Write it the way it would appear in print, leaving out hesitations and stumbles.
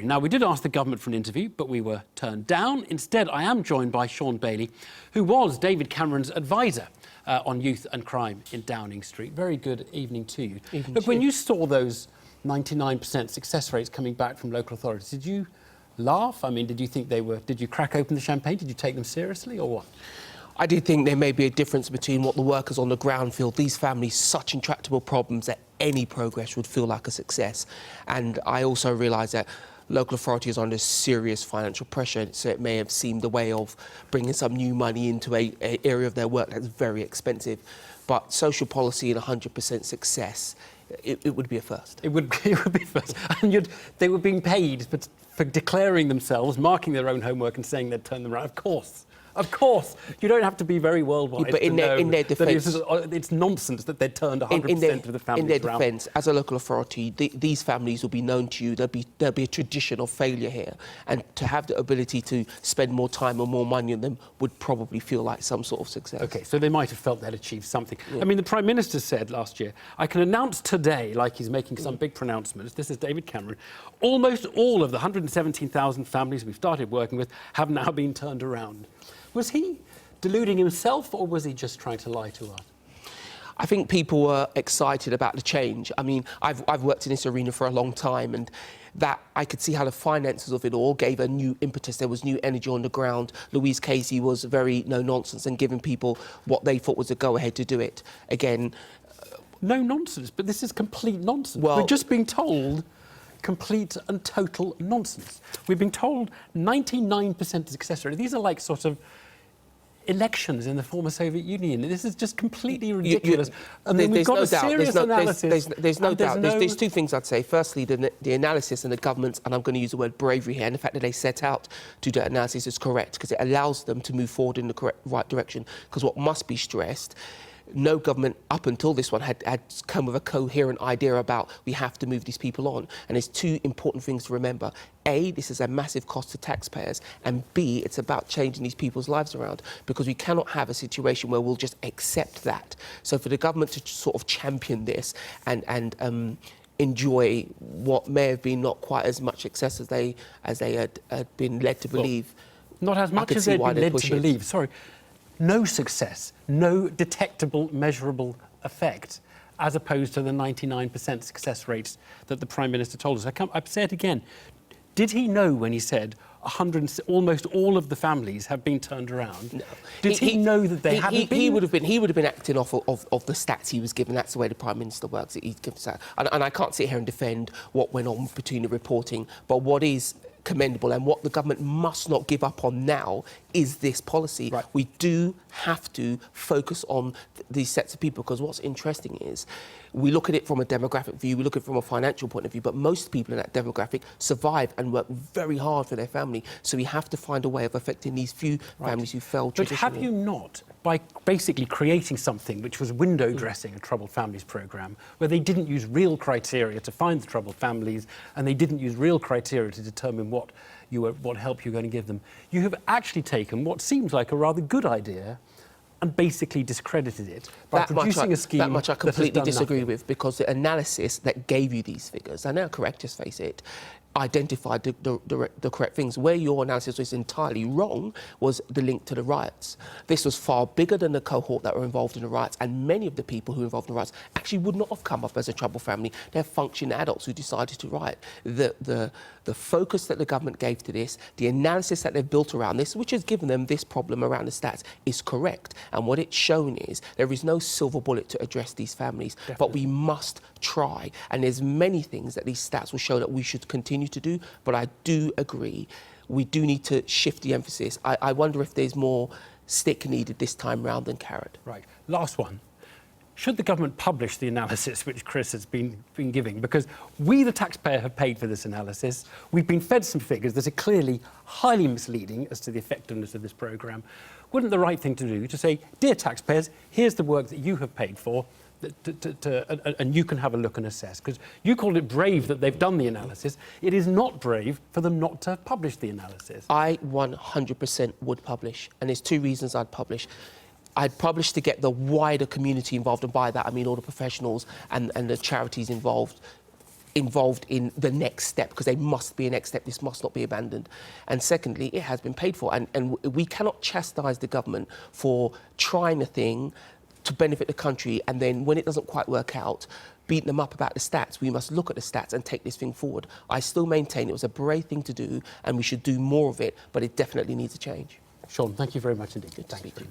Now, we did ask the government for an interview, but we were turned down. Instead, I am joined by Shaun Bailey, who was David Cameron's advisor on youth and crime in Downing Street. Very good evening to you. Look, when you saw those 99% success rates coming back from local authorities, did you laugh? I mean, did you think they were... Did you crack open the champagne? Did you take them seriously, or what? I do think there may be a difference between what the workers on the ground feel. These families, such intractable problems that any progress would feel like a success. And I also realise that local authorities are under serious financial pressure, so it may have seemed a way of bringing some new money into an area of their work that's very expensive. But social policy and 100% success, it would be a first. It would be a first. And they were being paid for declaring themselves, marking their own homework and saying they'd turn them around. Of course. Of course, you don't have to be very worldwide but in their defence, it's nonsense that they're turned 100% of the families around. In their defence, as a local authority, these families will be known to you. There'll be a tradition of failure here, and to have the ability to spend more time or more money on them would probably feel like some sort of success. OK, so they might have felt they'd achieved something. Yeah. I mean, the Prime Minister said last year, I can announce today, like he's making some big pronouncements, this is David Cameron, almost all of the 117,000 families we've started working with have now been turned around. Was he deluding himself, or was he just trying to lie to us? I think people were excited about the change. I mean, I've worked in this arena for a long time, and that I could see how the finances of it all gave a new impetus. There was new energy on the ground. Louise Casey was very no-nonsense and giving people what they thought was a go-ahead to do it. Again... No nonsense, but this is complete nonsense. Well, we're just being told... complete and total nonsense. We've been told 99% success rate. These are like sort of elections in the former Soviet Union. This is just completely ridiculous. And then we've got a serious analysis. There's no doubt. There's two things I'd say. Firstly, the analysis and the government's, and I'm going to use the word bravery here, and the fact that they set out to do that analysis is correct, because it allows them to move forward in the right direction. Because what must be stressed, no government up until this one had come with a coherent idea about we have to move these people on. And there's two important things to remember. A, this is a massive cost to taxpayers, and B, it's about changing these people's lives around, because we cannot have a situation where we'll just accept that. So for the government to sort of champion this and enjoy what may have been not quite as much success as they had been led to believe. Not as much as they'd been led to believe, sorry. No success, no detectable, measurable effect, as opposed to the 99% success rates that the Prime Minister told us. I say it again. Did he know when he said almost all of the families have been turned around? No. Did he know that they hadn't been? He would have been acting off of the stats he was given. That's the way the Prime Minister works. He's given stats. And I can't sit here and defend what went on between the reporting, but what is commendable and what the government must not give up on now is this policy. Right. We do have to focus on these sets of people, because what's interesting is we look at it from a demographic view, we look at it from a financial point of view, but most people in that demographic survive and work very hard for their family. So we have to find a way of affecting these few families who fell traditionally. But have you not, by basically creating something which was window dressing a troubled families programme, where they didn't use real criteria to find the troubled families, and they didn't use real criteria to determine what help you're going to give them, you have actually taken what seems like a rather good idea and basically discredited it by producing a scheme that much I completely disagree with, because the analysis that gave you these figures, and they're correct, just face it, identified the correct things. Where your analysis was entirely wrong was the link to the riots. This was far bigger than the cohort that were involved in the riots, and many of the people who were involved in the riots actually would not have come up as a troubled family. They're functioning adults who decided to riot. The focus that the government gave to this, the analysis that they've built around this, which has given them this problem around the stats, is correct. And what it's shown is there is no silver bullet to address these families. Definitely. But we must try. And there's many things that these stats will show that we should continue to do. But I do agree, we do need to shift the emphasis. I wonder if there's more stick needed this time round than carrot. Right. Last one. Should the government publish the analysis which Chris has been giving? Because we, the taxpayer, have paid for this analysis. We've been fed some figures that are clearly highly misleading as to the effectiveness of this programme. Wouldn't the right thing to do to say, dear taxpayers, here's the work that you have paid for, and you can have a look and assess? Because you called it brave that they've done the analysis. It is not brave for them not to publish the analysis. I 100% would publish, and there's two reasons I'd publish. I'd publish to get the wider community involved, and by that I mean all the professionals and the charities involved involved in the next step, because there must be a next step. This must not be abandoned. And secondly, it has been paid for. And we cannot chastise the government for trying a thing to benefit the country, and then when it doesn't quite work out, beating them up about the stats. We must look at the stats and take this thing forward. I still maintain it was a brave thing to do, and we should do more of it, but it definitely needs a change. Shaun, thank you very much indeed. Good to speak to you.